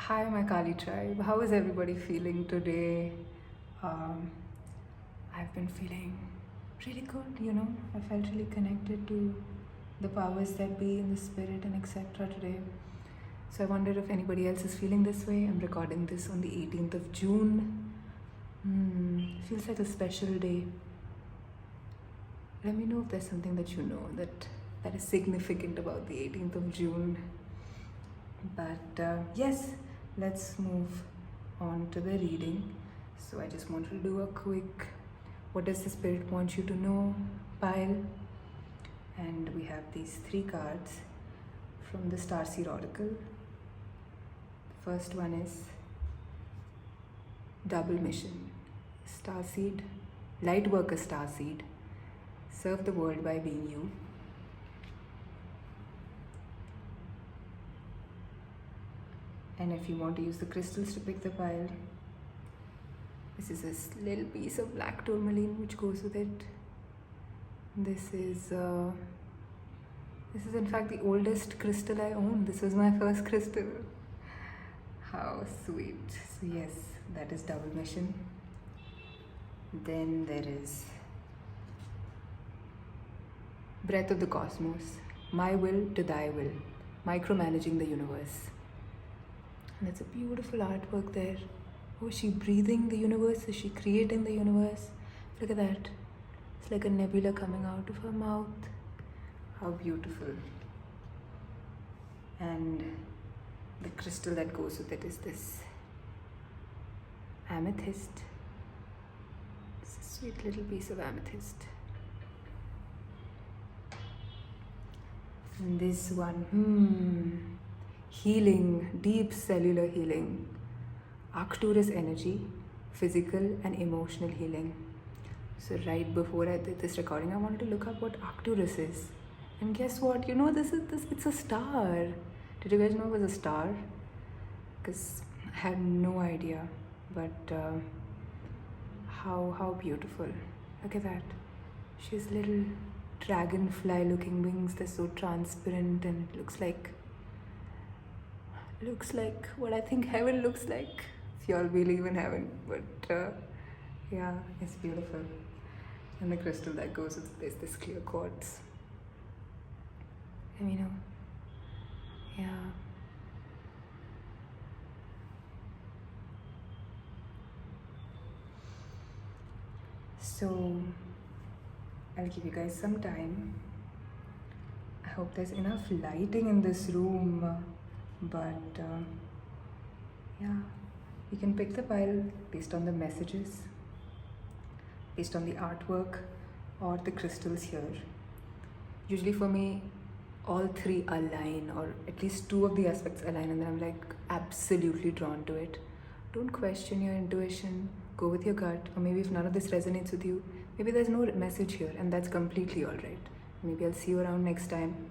Hi, my Kaali tribe. How is everybody feeling today? Um, I've been feeling really good. I felt really connected to the powers that be in the spirit and etc. today. So I wonder if anybody else is feeling this way. I'm recording this on the 18th of June. Feels like a special day. Let me know if there's something that you know that is significant about the 18th of June. But yes, let's move on to the reading. So I just wanted to do a quick what does the spirit want you to know pile. And we have these 3 cards from the Starseed Oracle. The first one is double mission. Starseed, light worker Starseed, serve the world by being you. And if you want to use the crystals to pick the pile, this is this little piece of black tourmaline which goes with it. This is in fact the oldest crystal I own. This was my first crystal. How sweet. So yes, that is double mission. Then there is breath of the cosmos, my will to thy will, micromanaging the universe. And it's a beautiful artwork there. Oh, is she breathing the universe? Is she creating the universe? Look at that. It's like a nebula coming out of her mouth. How beautiful. And the crystal that goes with it is this amethyst. It's a sweet little piece of amethyst. And this one, healing, deep cellular healing, Arcturus energy, physical and emotional healing. So right before I did this recording, I wanted to look up what Arcturus is. And guess what? It's a star. Did you guys know it was a star? Because I had no idea. But how beautiful. Look at that. She has little dragonfly looking wings. They're so transparent and it looks like what I think heaven looks like, if y'all believe in heaven. But yeah, it's beautiful. And the crystal that goes with this, this clear quartz. Let me know. Yeah. So I'll give you guys some time. I hope there's enough lighting in this room. But yeah, you can pick the pile based on the messages, based on the artwork, or the crystals here. Usually for me, all 3 align, or at least 2 of the aspects align, and then I'm like absolutely drawn to it. Don't question your intuition, go with your gut. Or maybe if none of this resonates with you, maybe there's no message here, and that's completely alright. Maybe I'll see you around next time.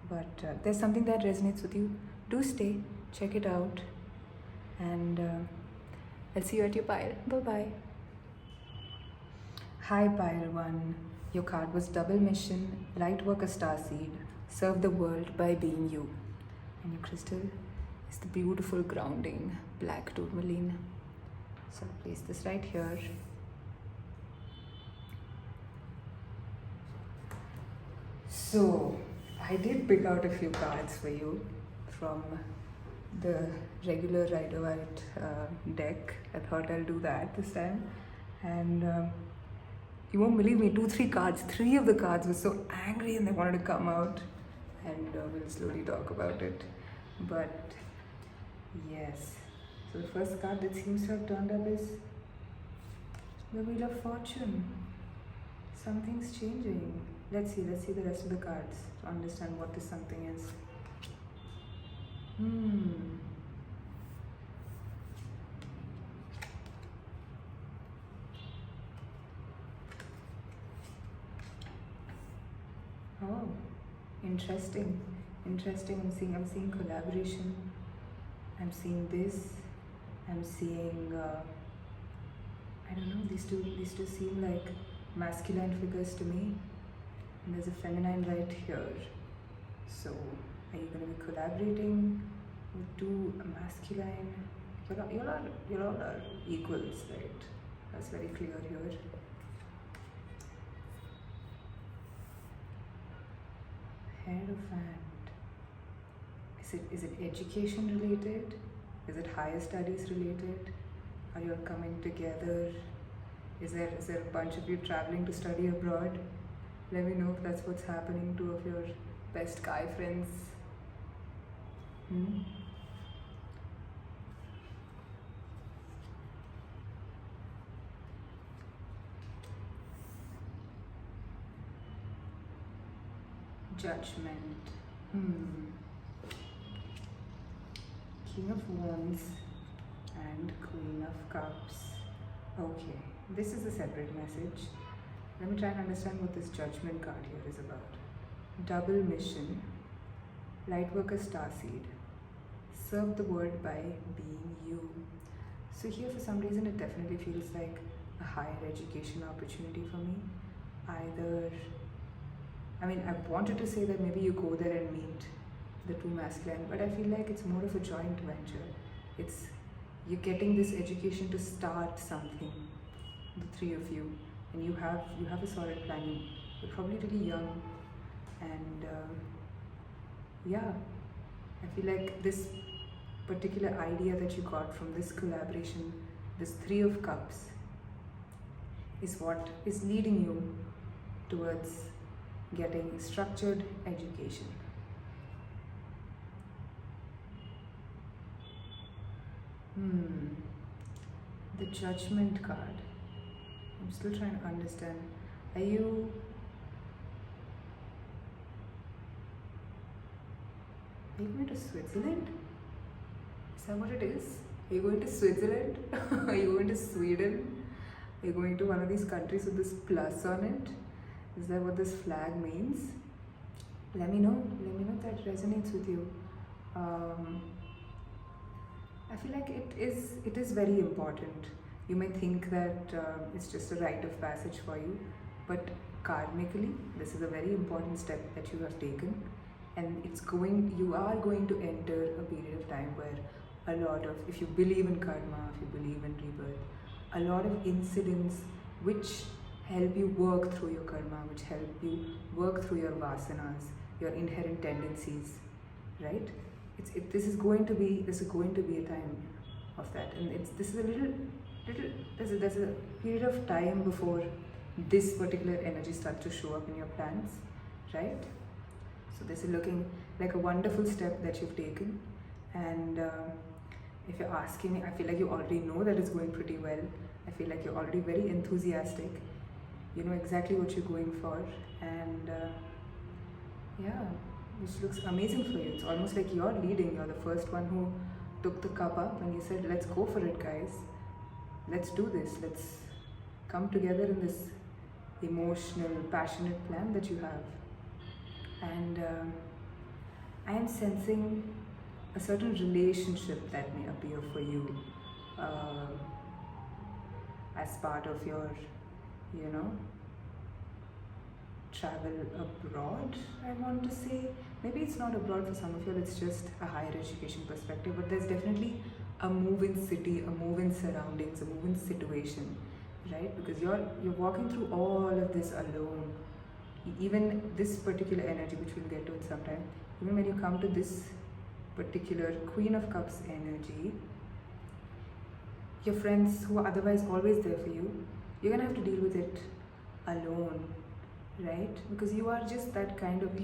But there's something that resonates with you, do stay, check it out, and I'll see you at your pile. Bye-bye. Hi, pile 1. Your card was double mission, light worker starseed, serve the world by being you. And your crystal is the beautiful grounding black tourmaline. So I'll place this right here. So I did pick out a few cards for you from the regular Rider-Waite deck. I thought I'll do that this time. And you won't believe me, 2-3 cards, 3 of the cards were so angry and they wanted to come out. And we'll slowly talk about it. But yes, so the first card that seems to have turned up is the Wheel of Fortune. Something's changing. Let's see the rest of the cards to understand what this something is. Oh, interesting. I'm seeing collaboration. I'm seeing this. I'm seeing I don't know, these two seem like masculine figures to me. And there's a feminine right here. So are you going to be collaborating with two masculine. You all are equals, right? That's very clear here. Hierophant. Is it education related? Is it higher studies related? Are you all coming together? Is there a bunch of you traveling to study abroad? Let me know if that's what's happening. Two of your best guy friends. Judgment. King of Wands and Queen of Cups. Okay, this is a separate message. Let me try and understand what this Judgment card here is about. Double mission. Lightworker Starseed. Serve the world by being you. So here for some reason it definitely feels like a higher education opportunity for me. I wanted to say that maybe you go there and meet the two masculine, but I feel like it's more of a joint venture. It's you're getting this education to start something, the three of you, and you have a solid plan. You're probably really young, and I feel like this particular idea that you got from this collaboration, this Three of Cups, is what is leading you towards getting structured education. The Judgment card. I'm still trying to understand. Are you going to Switzerland? Is that what it is? Are you going to Switzerland? Are you going to Sweden? Are you going to one of these countries with this plus on it? Is that what this flag means? Let me know. Let me know if that resonates with you. I feel like it is very important. You may think that it's just a rite of passage for you, but karmically, this is a very important step that you have taken, and you are going to enter a period of time where a lot of, if you believe in karma, if you believe in rebirth, a lot of incidents which help you work through your karma, which help you work through your vasanas, your inherent tendencies, right? This is going to be a time of that, and there's a period of time before this particular energy starts to show up in your plans, right? So this is looking like a wonderful step that you've taken, and if you're asking me, I feel like you already know that it's going pretty well. I feel like you're already very enthusiastic. You know exactly what you're going for, and which looks amazing for you. It's almost like you're leading. You're the first one who took the cup up and you said, let's go for it, guys. Let's do this. Let's come together in this emotional, passionate plan that you have. And I am sensing a certain relationship that may appear for you as part of your, travel abroad, I want to say. Maybe it's not abroad for some of you, it's just a higher education perspective, but there's definitely a move in city, a move in surroundings, a move in situation, right? Because you're walking through all of this alone. Even this particular energy, which we'll get to it sometime, even when you come to this particular Queen of Cups energy, your friends who are otherwise always there for you, you're gonna have to deal with it alone, right? Because you are just that kind of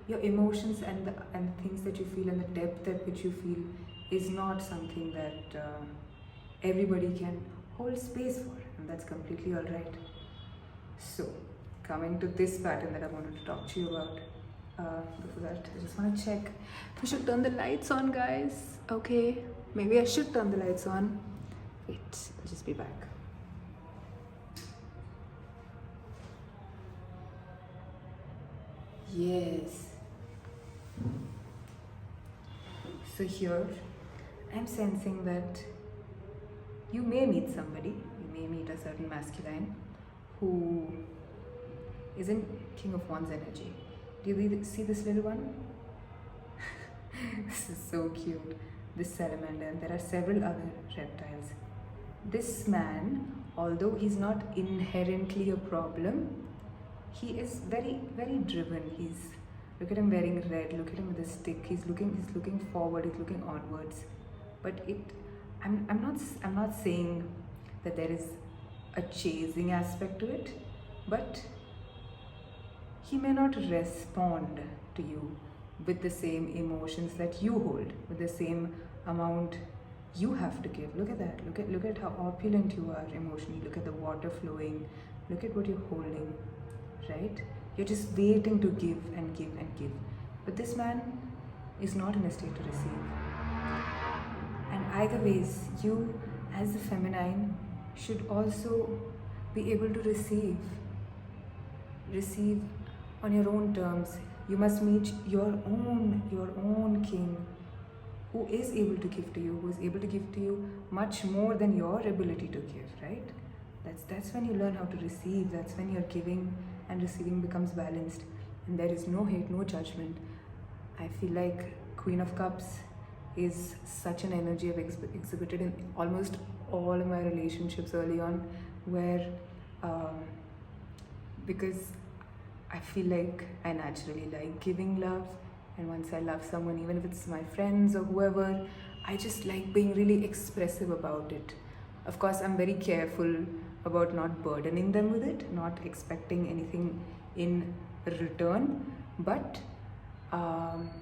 your emotions and the things that you feel and the depth at which you feel is not something that everybody can hold space for, and that's completely all right. So coming to this pattern that I wanted to talk to you about, before that I just want to check if we should turn the lights on, guys. Okay, maybe I should turn the lights on. Wait, I'll just be back. Yes. So here, I'm sensing that you may meet somebody, you may meet a certain masculine who is in King of Wands energy. Do you see this little one? This is so cute. This salamander, and there are several other reptiles. This man, although he's not inherently a problem, he is very, very driven. Look at him wearing red. Look at him with a stick. He's looking forward. He's looking onwards. But I'm not saying that there is a chasing aspect to it, but he may not respond to you with the same emotions that you hold, with the same amount you have to give. Look at that. Look at how opulent you are emotionally. Look at the water flowing. Look at what you're holding, right? You're just waiting to give and give and give. But this man is not in a state to receive. And either ways, you as the feminine should also be able to receive on your own terms. You must meet your own king, who is able to give to you, who is able to give to you much more than your ability to give, right? That's when you learn how to receive. That's when your giving and receiving becomes balanced, and there is no hate, no judgment. I feel like Queen of Cups is such an energy I've exhibited in almost all of my relationships early on, where because I feel like I naturally like giving love, and once I love someone, even if it's my friends or whoever, I just like being really expressive about it. Of course, I'm very careful about not burdening them with it, not expecting anything in return, but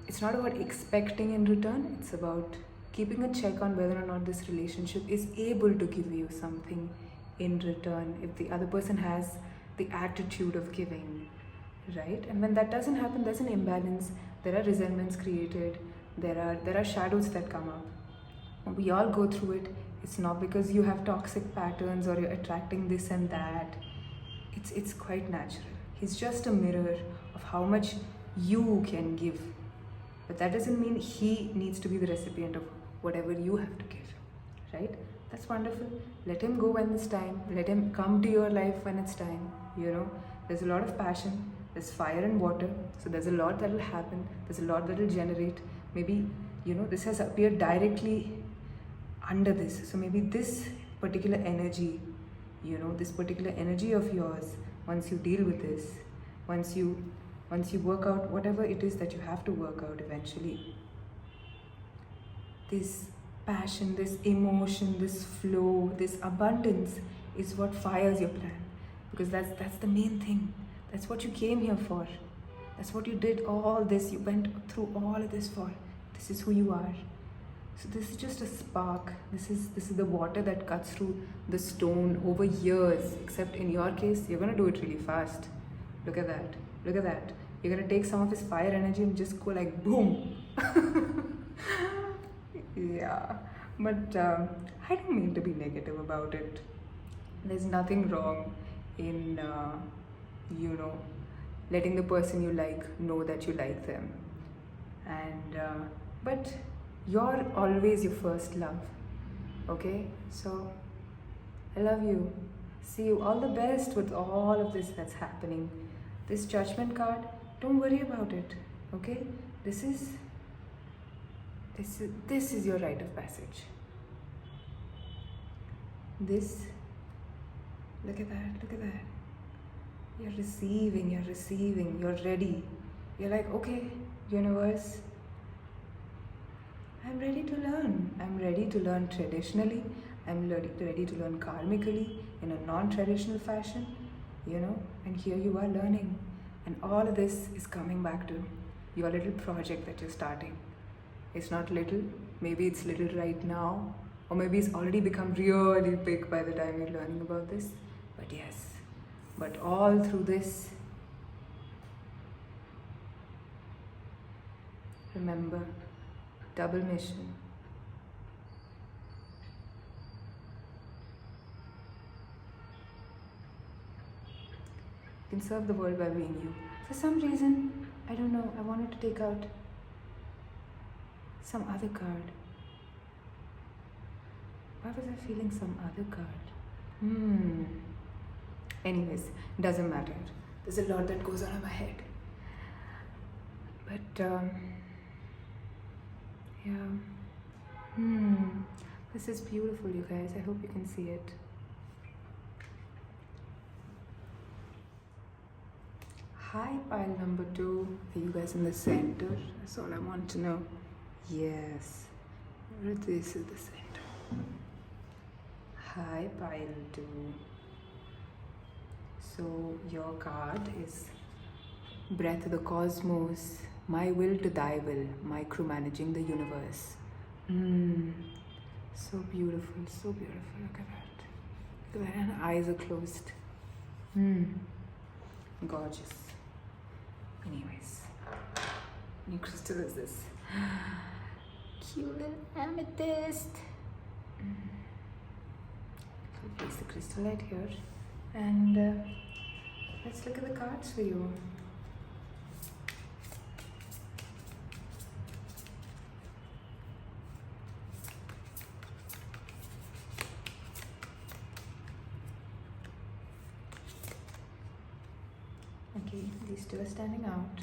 it's not about expecting in return. It's about keeping a check on whether or not this relationship is able to give you something in return, if the other person has the attitude of giving, right? And when that doesn't happen, there's an imbalance. There are resentments created. There are shadows that come up. We all go through it. It's not because you have toxic patterns or you're attracting this and that. It's quite natural. He's just a mirror of how much you can give. But that doesn't mean he needs to be the recipient of whatever you have to give, right? That's wonderful. Let him go when it's time. Let him come to your life when it's time. There's a lot of passion. There's fire and water. So there's a lot that will happen. There's a lot that will generate. Maybe, this has appeared directly under this. So maybe this particular energy, this particular energy of yours, once you deal with this, once you work out whatever it is that you have to work out eventually, this passion, this emotion, this flow, this abundance is what fires your plan. Because that's the main thing. That's what you came here for. That's what you did all this. You went through all of this for. This is who you are. So this is just a spark. This is the water that cuts through the stone over years. Except in your case, you're gonna do it really fast. Look at that. Look at that. You're gonna take some of his fire energy and just go like boom. Yeah. But I don't mean to be negative about it. There's nothing wrong in letting the person you like know that you like them. And but you're always your first love. Okay? So I love you. See you. All the best with all of this that's happening. This judgment card, don't worry about it. Okay? This is your rite of passage. Look at that. You're receiving, you're ready. You're like, okay, universe, I'm ready to learn. I'm ready to learn traditionally. I'm ready to learn karmically in a non-traditional fashion, and here you are learning. And all of this is coming back to your little project that you're starting. It's not little, maybe it's little right now, or maybe it's already become really big by the time you're learning about this. But yes, but all through this, remember, double mission. You can serve the world by being you. For some reason, I don't know, I wanted to take out some other card. Why was I feeling some other card? Anyways, doesn't matter. There's a lot that goes on in my head. But Yeah. Hmm. This is beautiful, you guys. I hope you can see it. Hi, pile number 2. Are you guys in the center? That's all I want to know. Yes. This is the center. Hi, pile 2. So, your card is Breath of the Cosmos, My Will to Thy Will, Micromanaging the Universe. So beautiful, so beautiful. Look at that. Look at that. And her eyes are closed. Gorgeous. Anyways, new crystal is this? Cute little amethyst. I'll place the crystal right here. And let's look at the cards for you. Okay, these two are standing out.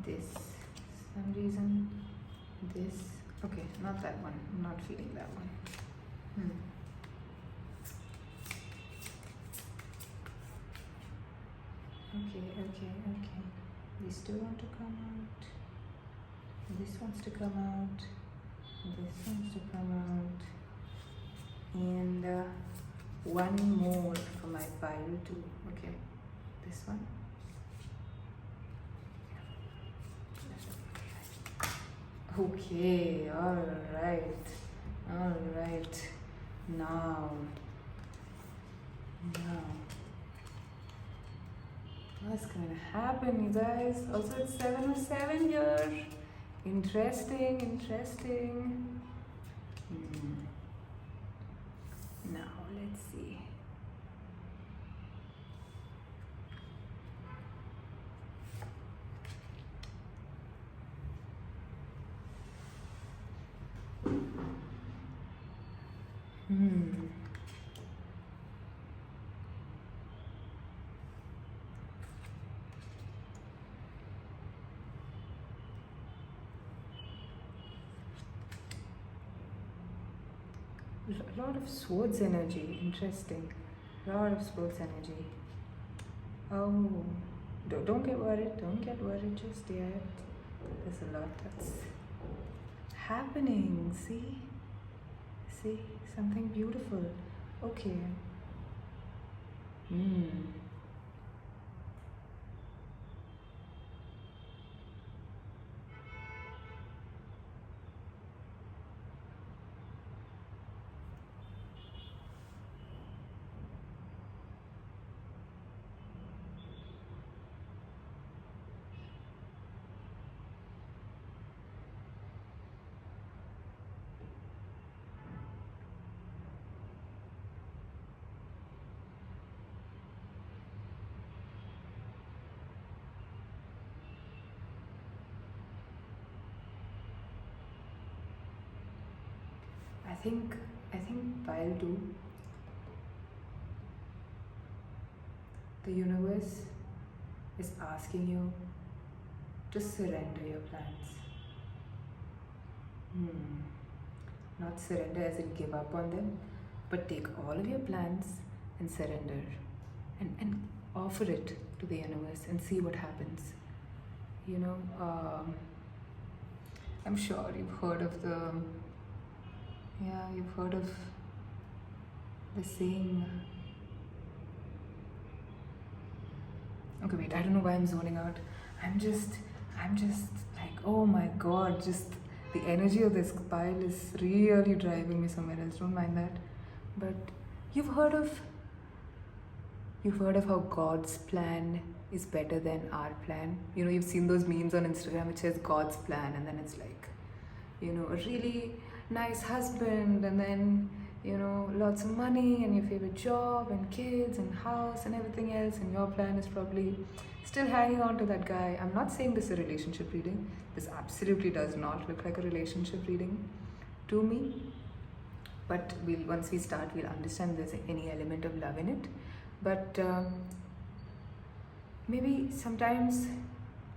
This, some reason, this, okay, not that one, I'm not feeling that one. Okay. These two want to come out. This wants to come out. This wants to come out. And one more for my pile too. Okay, this one. Okay, all right. Now, what's gonna happen, you guys? Also, it's 7 of 7 here. Interesting. Now, let's see. A lot of swords energy. Interesting. A lot of swords energy. Oh, don't get worried. Don't get worried just yet. There's a lot that's happening. See, something beautiful. Okay. I think pile 2, the universe is asking you to surrender your plans. Not surrender as in give up on them, but take all of your plans and surrender and offer it to the universe and see what happens. You know, I'm sure you've heard of the saying. Okay, wait, I don't know why I'm zoning out. I'm just like, oh my god, just the energy of this pile is really driving me somewhere else. Don't mind that. But you've heard of how God's plan is better than our plan. You know, you've seen those memes on Instagram which says God's plan, and then it's like, you know, a really nice husband, and then, you know, lots of money and your favorite job and kids and house and everything else, and your plan is probably still hanging on to that guy. I'm not saying this is a relationship reading. This absolutely does not look like a relationship reading to me. But once we start, we'll understand there's any element of love in it. But Maybe sometimes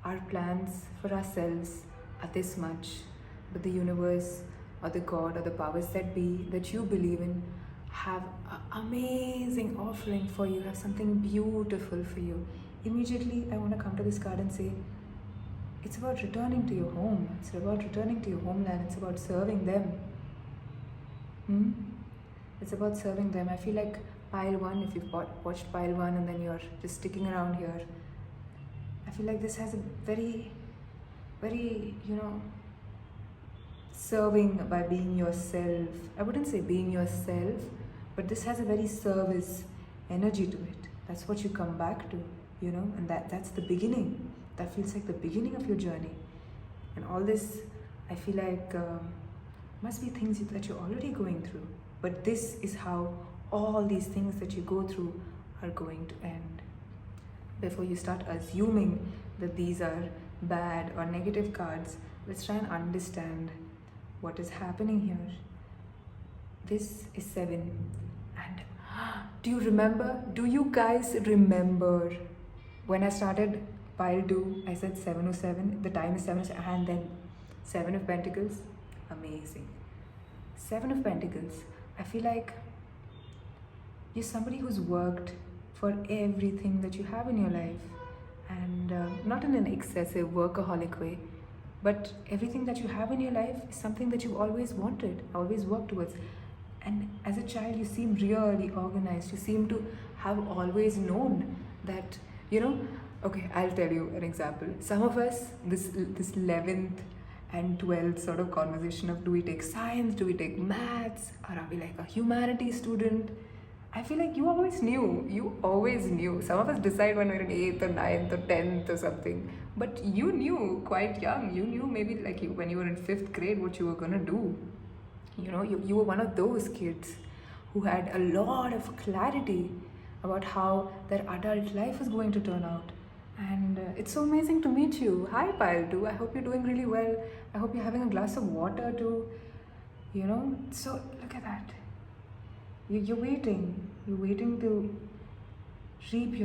our plans for ourselves are this much, but the universe or the God or the powers that be that you believe in have an amazing offering for you, have something beautiful for you. Immediately, I want to come to this card and say, it's about returning to your home. It's about returning to your homeland. It's about serving them. Hmm? It's about serving them. I feel like pile one, if you've watched pile one and then you're just sticking around here, I feel like this has a very, very, serving by being yourself. I wouldn't say being yourself, but this has a very service energy to it. That's what you come back to, and that's the beginning. That feels like the beginning of your journey. And all this, I feel like, must be things that you're already going through. But this is how all these things that you go through are going to end. Before you start assuming that these are bad or negative cards, let's try and understand what is happening here. This is 7. And do you guys remember when I started pile 2, I said 707, the time is 7, and then 7 of Pentacles? Amazing. 7 of Pentacles. I feel like you're somebody who's worked for everything that you have in your life, and not in an excessive workaholic way, but everything that you have in your life is something that you've always wanted, always worked towards. And as a child, you seem really organized. You seem to have always known that, okay, I'll tell you an example. Some of us, this 11th and 12th sort of conversation of, do we take science, do we take maths, or are we like a humanities student? I feel like you always knew. Some of us decide when we're in 8th or 9th or 10th or something, but you knew quite young. You knew maybe like when you were in 5th grade what you were gonna do. You were one of those kids who had a lot of clarity about how their adult life is going to turn out. And it's so amazing to meet you. Hi, Pile 2. I hope you're doing really well. I hope you're having a glass of water too. So look at that. You're waiting. You're waiting to reap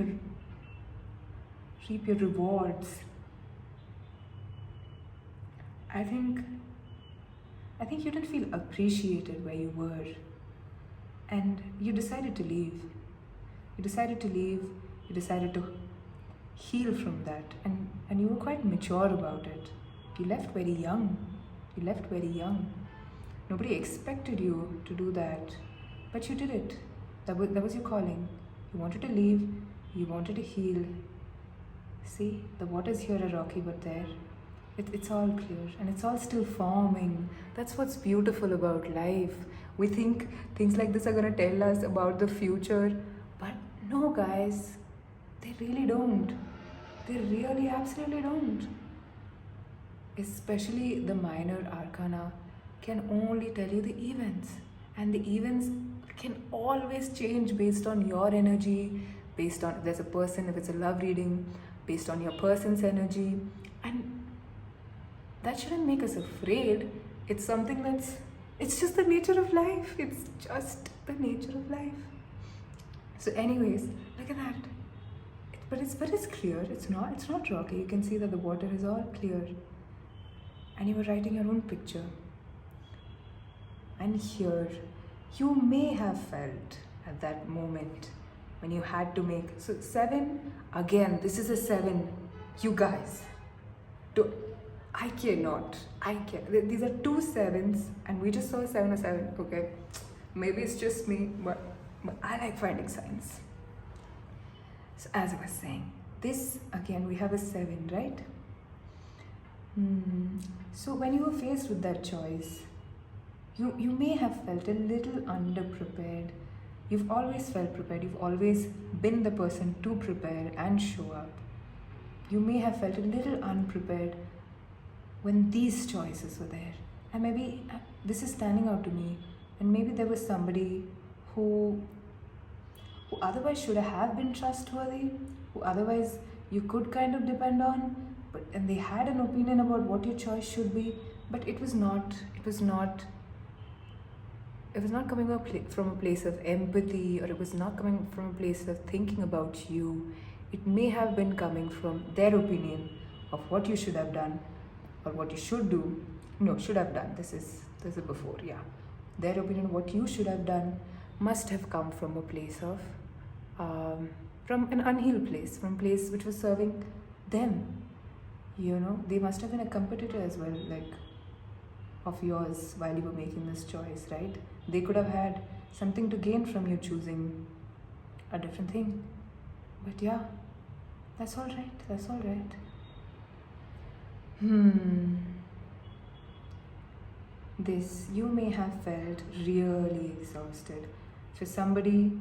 your rewards. I think you didn't feel appreciated where you were, and you decided to leave. You decided to heal from that, and you were quite mature about it. You left very young. Nobody expected you to do that, but you did it. That was your calling. You wanted to leave, you wanted to heal. See, the waters here are rocky, but there, it's all clear, and it's all still forming. That's what's beautiful about life. We think things like this are going to tell us about the future, but no, guys, they really don't. They really absolutely don't. Especially the minor arcana can only tell you the events, and the events can always change based on your energy, based on if there's a person, if it's a love reading, based on your person's energy. And that shouldn't make us afraid. It's something it's just the nature of life. It's just the nature of life. So anyways, look at that. But it's clear. It's not rocky. You can see that the water is all clear. And you were writing your own picture. And here, you may have felt at that moment when you had to make. So 7, again, this is a 7. You guys, I cannot. These are 2 7s, and we just saw a 7 or 7. Okay, maybe it's just me, but I like finding signs. So as I was saying, this again, we have a 7, right? So when you were faced with that choice, you may have felt a little underprepared. You've always felt prepared. You've always been the person to prepare and show up. You may have felt a little unprepared when these choices were there. And maybe this is standing out to me. And maybe there was somebody who otherwise should have been trustworthy, who otherwise you could kind of depend on, and they had an opinion about what your choice should be, but it was not coming from a place of empathy, or it was not coming from a place of thinking about you. it may have been coming from their opinion of what you should have done or what you should do. No, should have done. This is before, yeah. Their opinion of what you should have done must have come from a place of from an unhealed place, from a place which was serving them. They must have been a competitor as well, like of yours, while you were making this choice, right? They could have had something to gain from you choosing a different thing. But yeah, that's all right. That's all right. This, you may have felt really exhausted. For somebody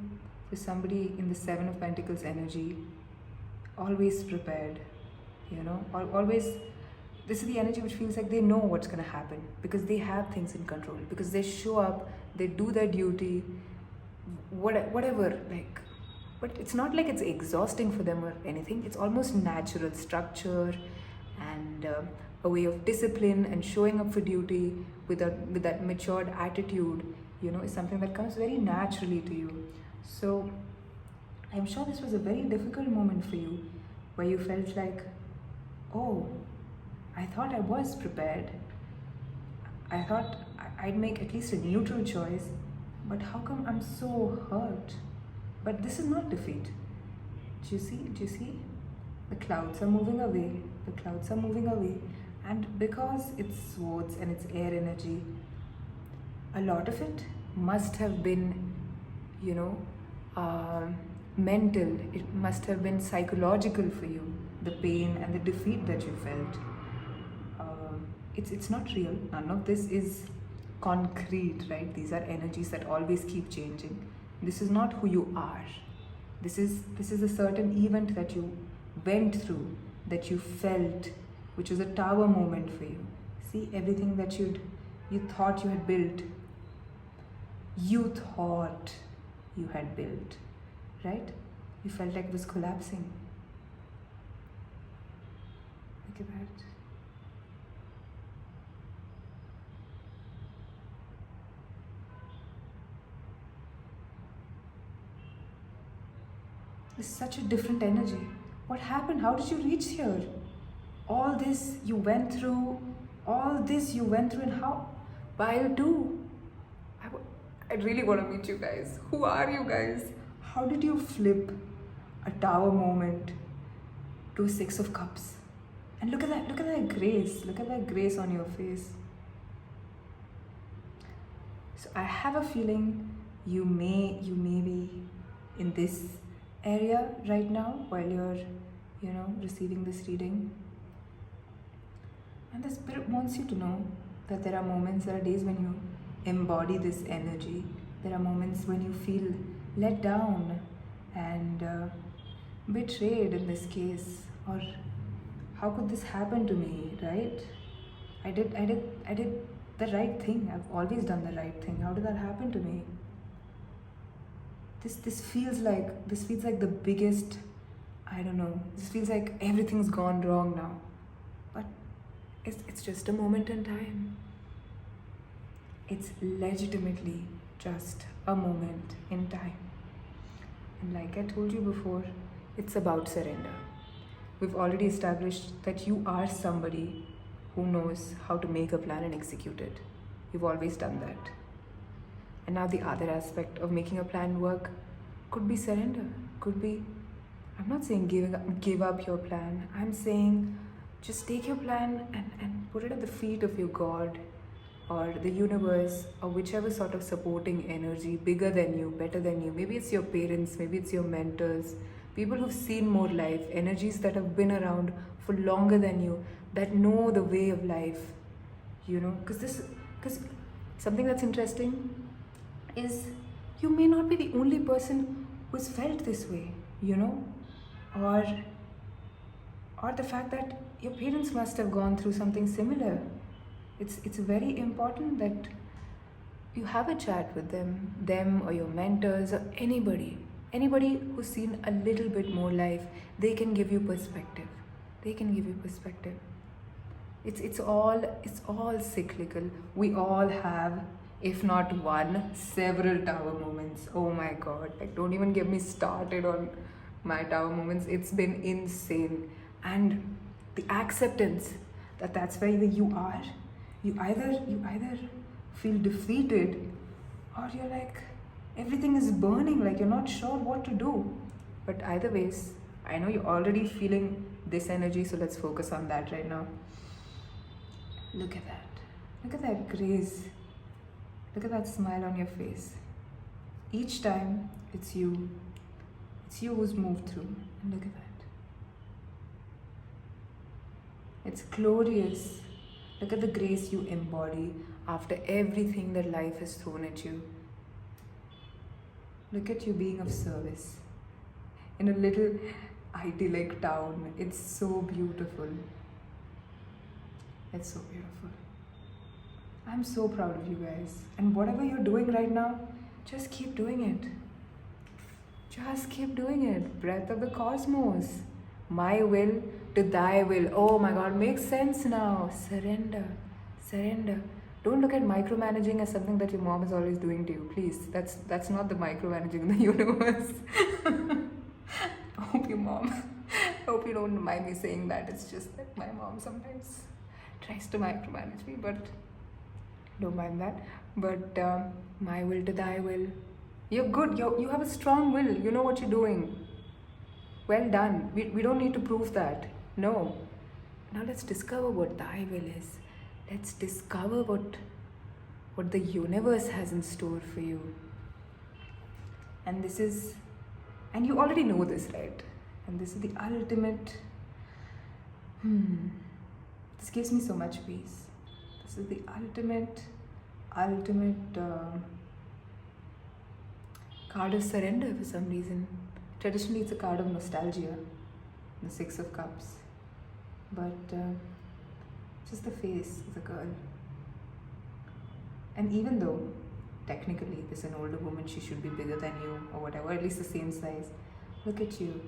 in the Seven of Pentacles energy, always prepared, always, this is the energy which feels like they know what's going to happen because they have things in control, because they show up, they do their duty, whatever, like, but it's not like it's exhausting for them or anything. It's almost natural structure and a way of discipline and showing up for duty with that matured attitude, is something that comes very naturally to you. So I'm sure this was a very difficult moment for you, where you felt like, oh, I thought I was prepared. I thought I'd make at least a neutral choice, but how come I'm so hurt? But this is not defeat. Do you see? The clouds are moving away. The clouds are moving away. And because it's swords and it's air energy, a lot of it must have been, mental. It must have been psychological for you, the pain and the defeat that you felt. It's not real. None of this is concrete, right? These are energies that always keep changing. This is not who you are. This is a certain event that you went through, that you felt, which was a tower moment for you. See, everything that you thought you had built, you thought you had built, right? You felt like it was collapsing. Look at that. It's such a different energy. What happened? How did you reach here? All this you went through, and how? While do? I really want to meet you guys. Who are you guys? How did you flip a tower moment to a Six of Cups? And look at that grace on your face. So I have a feeling you may be in this area right now while you're, receiving this reading. And the Spirit wants you to know that there are days when you embody this energy. There are moments when you feel let down and betrayed in this case, or how could this happen to me, right? I did the right thing. I've always done the right thing. How did that happen to me? This feels like the biggest, I don't know, this feels like everything's gone wrong now. But it's just a moment in time. It's legitimately just a moment in time. And like I told you before, it's about surrender. We've already established that you are somebody who knows how to make a plan and execute it. You've always done that. And now the other aspect of making a plan work could be surrender. Could be, I'm not saying give up your plan. I'm saying just take your plan and put it at the feet of your God or the universe or whichever sort of supporting energy, bigger than you, better than you. Maybe it's your parents, maybe it's your mentors, people who've seen more life, energies that have been around for longer than you, that know the way of life, because something that's interesting is you may not be the only person who's felt this way, or the fact that your parents must have gone through something similar. It's very important that you have a chat with them or your mentors or anybody who's seen a little bit more life. They can give you perspective. It's all cyclical. We all have, if not one, several tower moments. Oh my God, like don't even get me started on my tower moments, it's been insane. And the acceptance that that's where you are. You either feel defeated, or you're like everything is burning, like you're not sure what to do. But either ways, I know you're already feeling this energy, so let's focus on that right now. Look at that. Look at that grace. Look at that smile on your face. Each time it's you. It's you who's moved through. And look at that. It's glorious. Look at the grace you embody after everything that life has thrown at you. Look at you being of service in a little idyllic town. It's so beautiful. It's so beautiful. I'm so proud of you guys. And whatever you're doing right now, just keep doing it. Just keep doing it. Breath of the cosmos. My will to thy will. Oh my god, makes sense now. Surrender. Surrender. Don't look at micromanaging as something that your mom is always doing to you. Please. That's not the micromanaging in the universe. I hope your mom. I hope you don't mind me saying that. It's just that my mom sometimes tries to micromanage me, but don't mind that. But my will to thy will. You're good. You have a strong will. You know what you're doing. Well done. We don't need to prove that. No. Now let's discover what thy will is. Let's discover what the universe has in store for you. And this is, and you already know this, right? And this is the ultimate, this gives me so much peace. This is the ultimate card of surrender for some reason. Traditionally, it's a card of nostalgia, the Six of Cups. But just the face of the girl. And even though technically this is an older woman, she should be bigger than you or whatever, at least the same size. Look at you.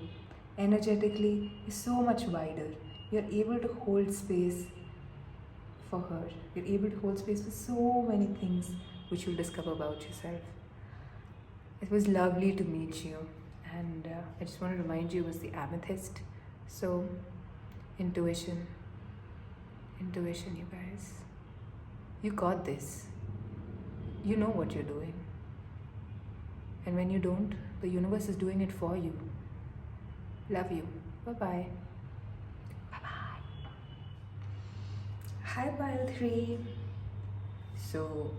Energetically, you're so much wider. You're able to hold space for her. You're able to hold space for so many things which you'll discover about yourself. It was lovely to meet you, and I just want to remind you, it was the amethyst. So intuition, you guys, you got this. You know what you're doing, and when you don't, the universe is doing it for you. Love you. Bye-bye. Bye-bye. Hi, pile 3. So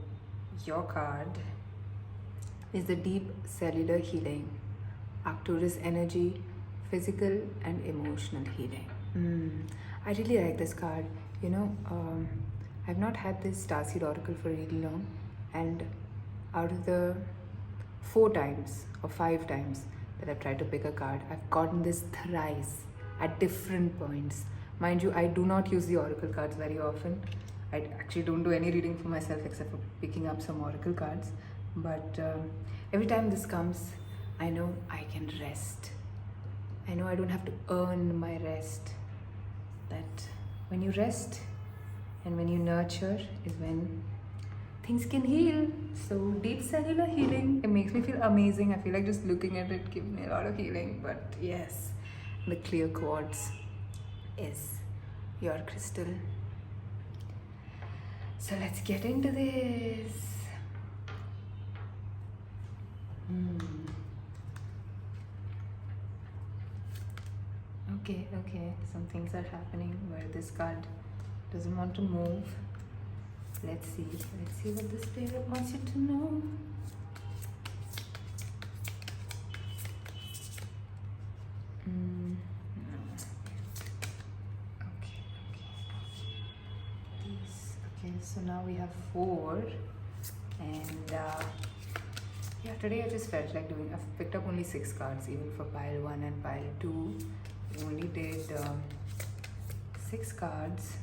your card is the deep cellular healing, Arcturus energy, physical and emotional healing. I really like this card. You know, I've not had this starseed oracle for really long, and out of the 4 times or 5 times that I've tried to pick a card, I've gotten this thrice at different points. Mind you, I do not use the oracle cards very often. I actually don't do any reading for myself except for picking up some oracle cards. But every time this comes, I know I can rest. I know I don't have to earn my rest. That when you rest and when you nurture is when things can heal. So deep cellular healing, it makes me feel amazing. I feel like just looking at it gives me a lot of healing. But yes, the clear quartz is your crystal. So let's get into this. Okay, some things are happening where this card doesn't want to move. Let's see what the spirit wants you to know. Okay, so now we have 4, and yeah, today I just felt like doing, I've picked up only 6 cards, even for pile 1 and pile 2. We only did 6 cards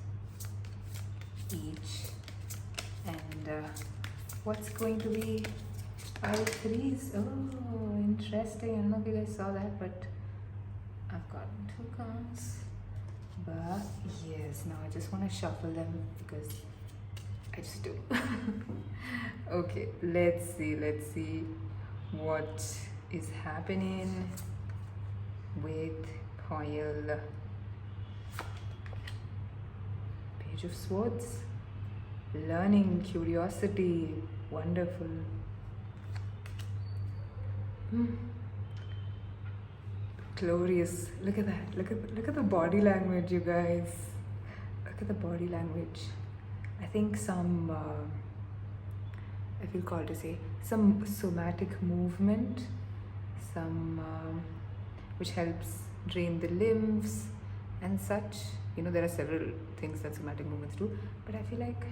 each. And what's going to be pile 3s? Oh, interesting. I don't know if you guys saw that, but I've gotten 2 cards. But yes, now I just want to shuffle them because I just do. Okay, let's see what is happening. with Pile. Page of Swords. Learning, curiosity, wonderful. Glorious. Look at that. Look at the body language, you guys. Look at the body language. I think I feel called to say some somatic movement, some which helps drain the limbs and such. You know, there are several things that somatic movements do, but I feel like,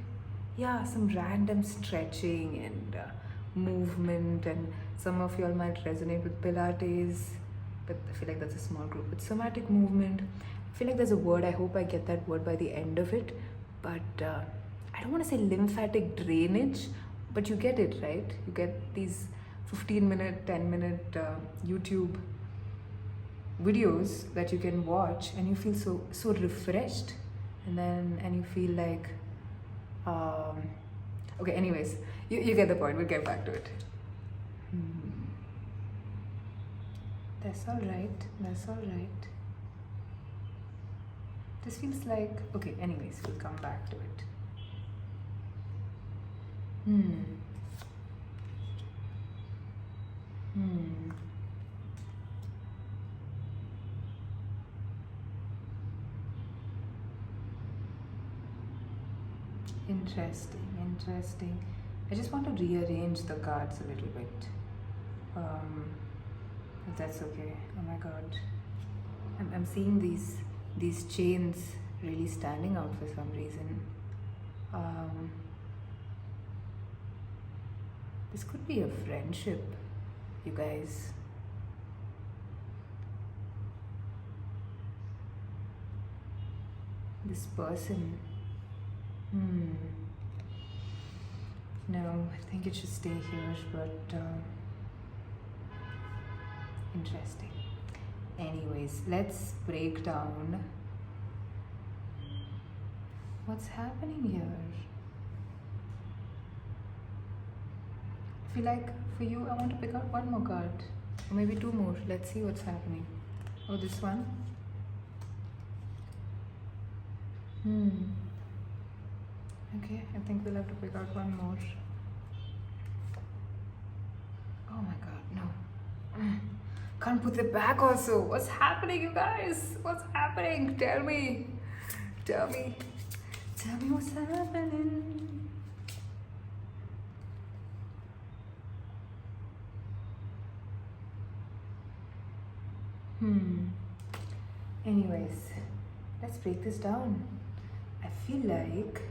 yeah, some random stretching and movement, and some of y'all might resonate with Pilates, but I feel like that's a small group. But somatic movement, I feel like there's a word, I hope I get that word by the end of it, but I don't want to say lymphatic drainage, but you get it, right? You get these 15-minute, 10-minute YouTube videos that you can watch, and you feel so refreshed, and you feel like okay, anyways, you get the point. We'll get back to it. That's all right. This feels like, okay, anyways, we'll come back to it. Interesting. I just want to rearrange the cards a little bit. If that's okay. Oh my god. I'm seeing these chains really standing out for some reason. This could be a friendship, you guys. This person. No, I think it should stay here, but interesting. Anyways, let's break down what's happening here. I feel like for you, I want to pick out one more card, or maybe two more. Let's see what's happening. Oh, this one. Okay, I think we'll have to pick out one more. Oh my god, no. Can't put it back also. What's happening, you guys? What's happening? Tell me what's happening. Anyways, let's break this down. I feel like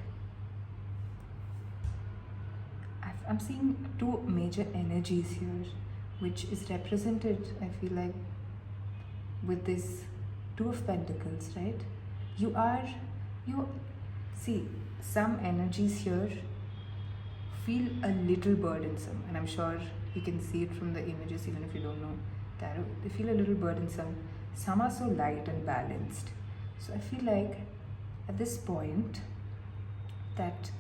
I'm seeing two major energies here, which is represented, I feel like, with this Two of Pentacles, right? You see, some energies here feel a little burdensome, and I'm sure you can see it from the images even if you don't know tarot. They feel a little burdensome. Some are so light and balanced. So I feel like at this point that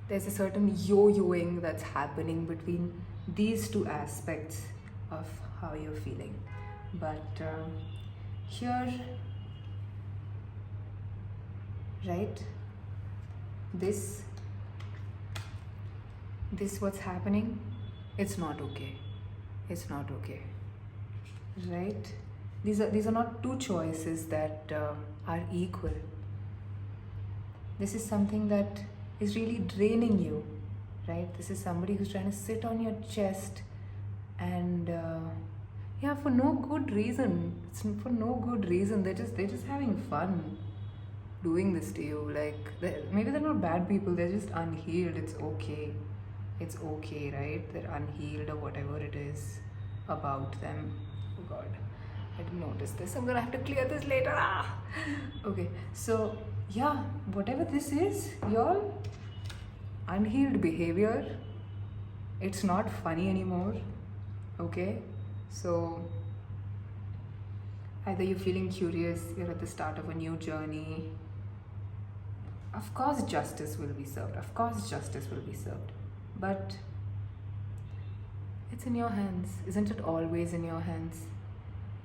there's a certain yo-yoing that's happening between these two aspects of how you're feeling. But here, right, this what's happening, it's not okay, right? These are not two choices that are equal. This is something that is really draining you, right? This is somebody who's trying to sit on your chest, and yeah, for no good reason. It's for no good reason. They're just having fun doing this to you. Like, maybe they're not bad people. They're just unhealed. It's okay, right? They're unhealed or whatever it is about them. Oh God, I didn't notice this. I'm gonna have to clear this later. Okay, so yeah, whatever this is, y'all, unhealed behavior, it's not funny anymore. Okay, so either you're feeling curious, you're at the start of a new journey. Of course justice will be served, but it's in your hands. Isn't it always in your hands?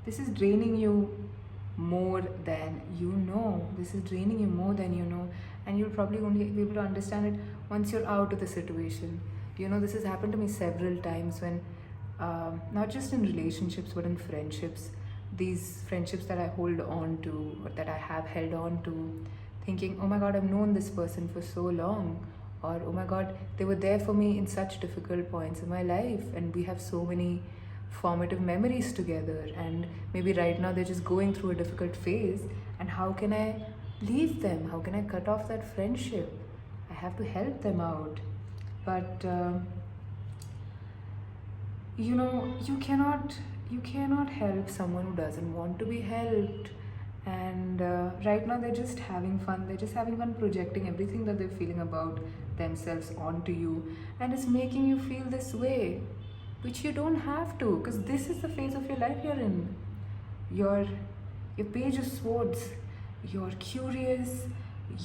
This is draining you more than you know. This is draining you more than you know, and you'll probably only be able to understand it once you're out of the situation. You know, this has happened to me several times when, not just in relationships but in friendships. These friendships that I hold on to, or that I have held on to, thinking, oh my god, I've known this person for so long, or oh my god, they were there for me in such difficult points in my life, and we have so many formative memories together, and maybe right now they're just going through a difficult phase, and how can I leave them? How can I cut off that friendship? I have to help them out. But you know, you cannot help someone who doesn't want to be helped. And right now they're just having fun. They're just having fun projecting everything that they're feeling about themselves onto you, and it's making you feel this way, which you don't have to, because this is the phase of your life you're in. Your your page of swords. You're curious.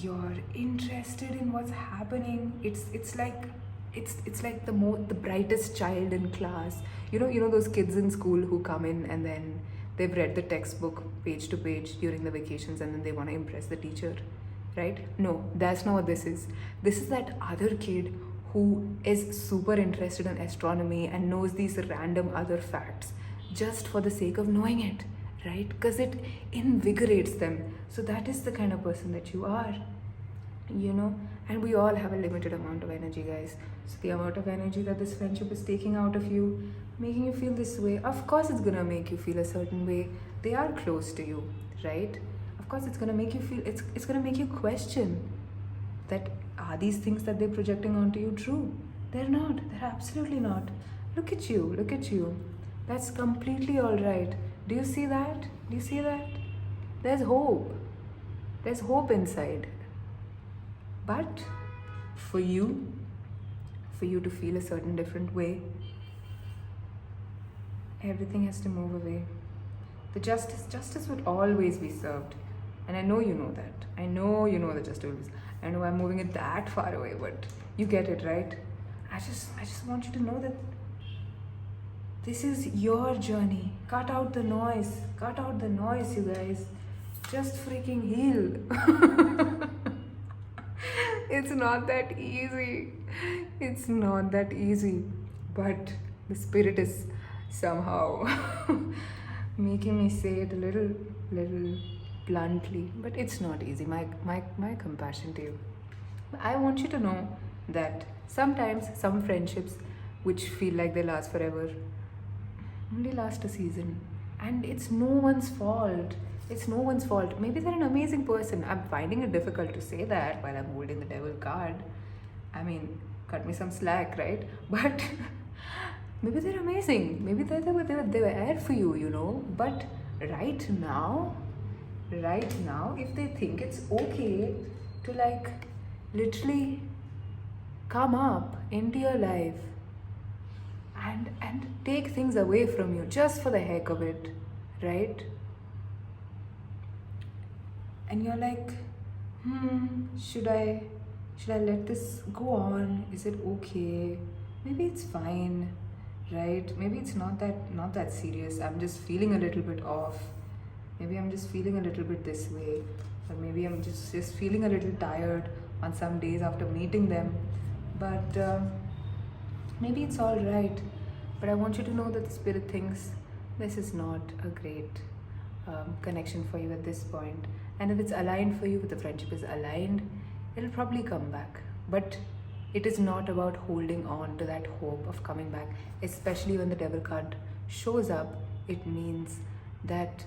You're interested in what's happening. It's like the brightest child in class. You know those kids in school who come in and then they've read the textbook page to page during the vacations, and then they want to impress the teacher, right? No, that's not what this is. This is that other kid who is super interested in astronomy and knows these random other facts just for the sake of knowing it, right? Because it invigorates them. So that is the kind of person that you are, you know. And we all have a limited amount of energy, guys. So the amount of energy that this friendship is taking out of you, making you feel this way, of course it's gonna make you feel a certain way. They are close to you, right? Of course it's gonna make you feel, it's gonna make you question that, are these things that they're projecting onto you true? They're not. They're absolutely not. Look at you. Look at you. That's completely all right. Do you see that? Do you see that? There's hope. There's hope inside. But for you to feel a certain different way, everything has to move away. The justice would always be served. And I know you know that. I know you know the justice will be. I know I'm moving it that far away, but you get it, right? I just want you to know that this is your journey. Cut out the noise. Cut out the noise, you guys. Just freaking heal. It's not that easy. It's not that easy. But the spirit is somehow making me say it a little bluntly. But it's not easy. My compassion to you. I want you to know that sometimes some friendships which feel like they last forever only last a season. And it's no one's fault. It's no one's fault. Maybe they're an amazing person. I'm finding it difficult to say that while I'm holding the devil card. I mean, cut me some slack, right? But maybe they're amazing. Maybe they were there for you, you know. But right now, if they think it's okay to like literally come up into your life and take things away from you just for the heck of it, right? And you're like, should I let this go on? Is it okay? Maybe it's fine, right? Maybe it's not that serious. I'm just feeling a little bit off. Maybe I'm just feeling a little bit this way, or maybe I'm just feeling a little tired on some days after meeting them. But maybe it's all right. But I want you to know that the spirit thinks this is not a great connection for you at this point. And if it's aligned for you, if the friendship is aligned, it'll probably come back. But it is not about holding on to that hope of coming back, especially when the devil card shows up. It means that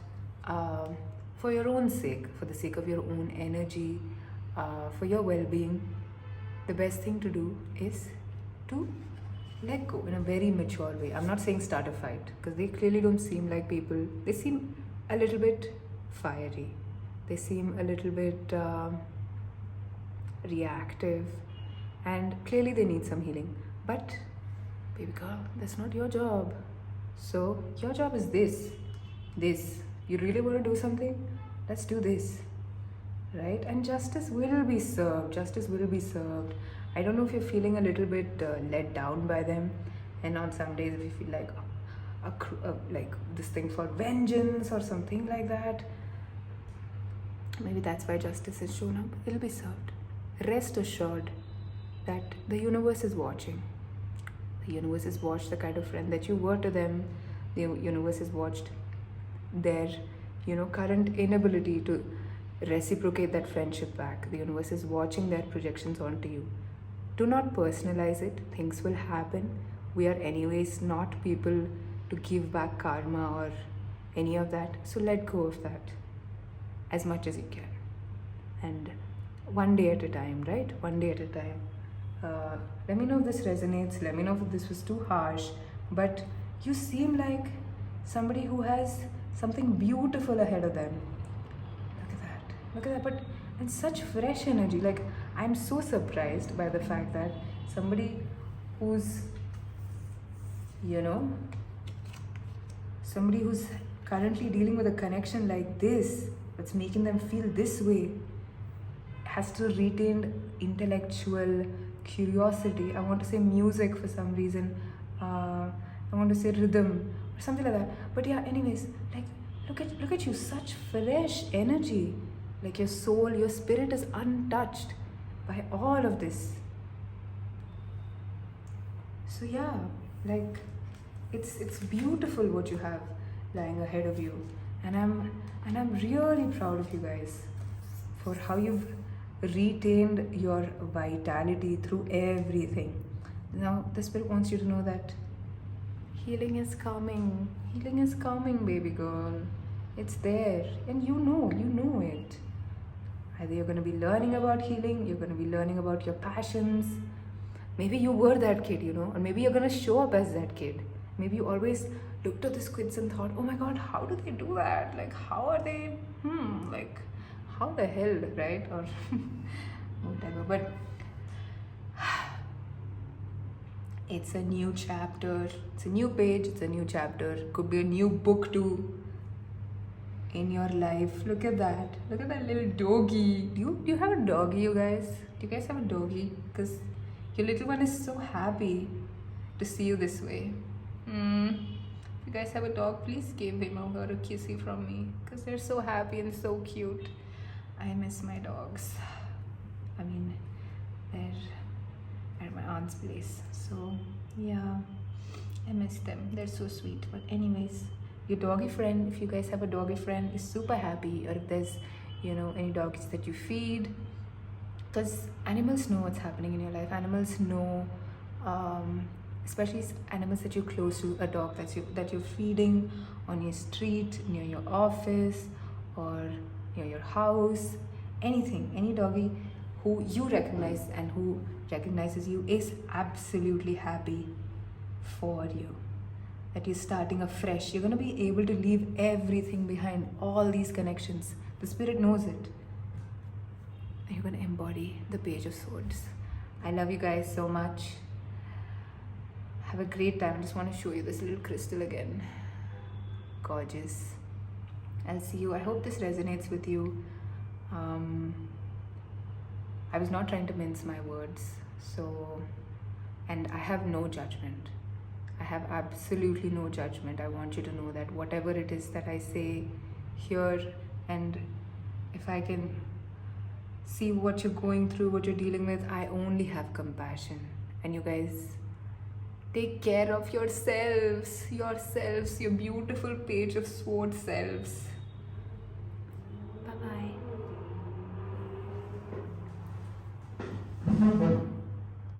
for your own sake, for the sake of your own energy, for your well-being, the best thing to do is to let go in a very mature way. I'm not saying start a fight, because they clearly don't seem like people. They seem a little bit fiery. They seem a little bit reactive, and clearly they need some healing. But baby girl, that's not your job. So your job is this. You really want to do something? Let's do this, right? And justice will be served. I don't know if you're feeling a little bit let down by them, and on some days if you feel like, like this thing for vengeance or something like that. Maybe that's why justice is shown up. It'll be served. Rest assured that the universe is watching. The universe has watched the kind of friend that you were to them. The universe has watched their, current inability to reciprocate that friendship back. The universe is watching their projections onto you. Do not personalize it. Things will happen. We are anyways not people to give back karma or any of that. So let go of that as much as you can. And one day at a time, right? One day at a time. Let me know if this resonates. Let me know if this was too harsh. But you seem like somebody who has something beautiful ahead of them. Look at that. Look at that. But and such fresh energy. Like, I'm so surprised by the fact that somebody who's, somebody who's currently dealing with a connection like this, that's making them feel this way, has still retained intellectual curiosity. I want to say music for some reason. I want to say rhythm or something like that. But yeah, anyways, like look at you, such fresh energy. Like your soul, your spirit is untouched by all of this. So yeah, like it's beautiful what you have lying ahead of you. And I'm really proud of you guys for how you've retained your vitality through everything. Now the spirit wants you to know that healing is coming. Healing is coming, baby girl. It's there, and you know it. Either you're going to be learning about healing, you're going to be learning about your passions. Maybe you were that kid, or maybe you're going to show up as that kid. Maybe you always looked at the squids and thought, oh my god, how do they do that? Like, how are they, like, how the hell, right? Or whatever. But it's a new chapter, it's a new page, it's a new chapter. Could be a new book too in your life. Look at that little doggy. Do you have a doggy, you guys? Do you guys have a doggy? Because your little one is so happy to see you this way. If you guys have a dog, please give him or her a kissy from me, because they're so happy and so cute. I miss my dogs. I mean, they're at my aunt's place, so yeah, I miss them. They're so sweet. But anyways, your doggy friend, if you guys have a doggy friend, is super happy. Or if there's any dogs that you feed, because animals know what's happening in your life. Animals know, especially animals that you're close to, a dog that you're feeding on your street, near your office, or near your house, anything, any doggy who you recognize and who recognizes you is absolutely happy for you, that you're starting afresh. You're going to be able to leave everything behind, all these connections. The spirit knows it. And you're going to embody the Page of Swords. I love you guys so much. Have a great time. I just want to show you this little crystal again. Gorgeous. I'll see you. I hope this resonates with you. I was not trying to mince my words. And I have no judgment. I have absolutely no judgment. I want you to know that whatever it is that I say here, and if I can see what you're going through, what you're dealing with, I only have compassion. And you guys, take care of yourselves, your beautiful Page of Swords selves. Bye-bye.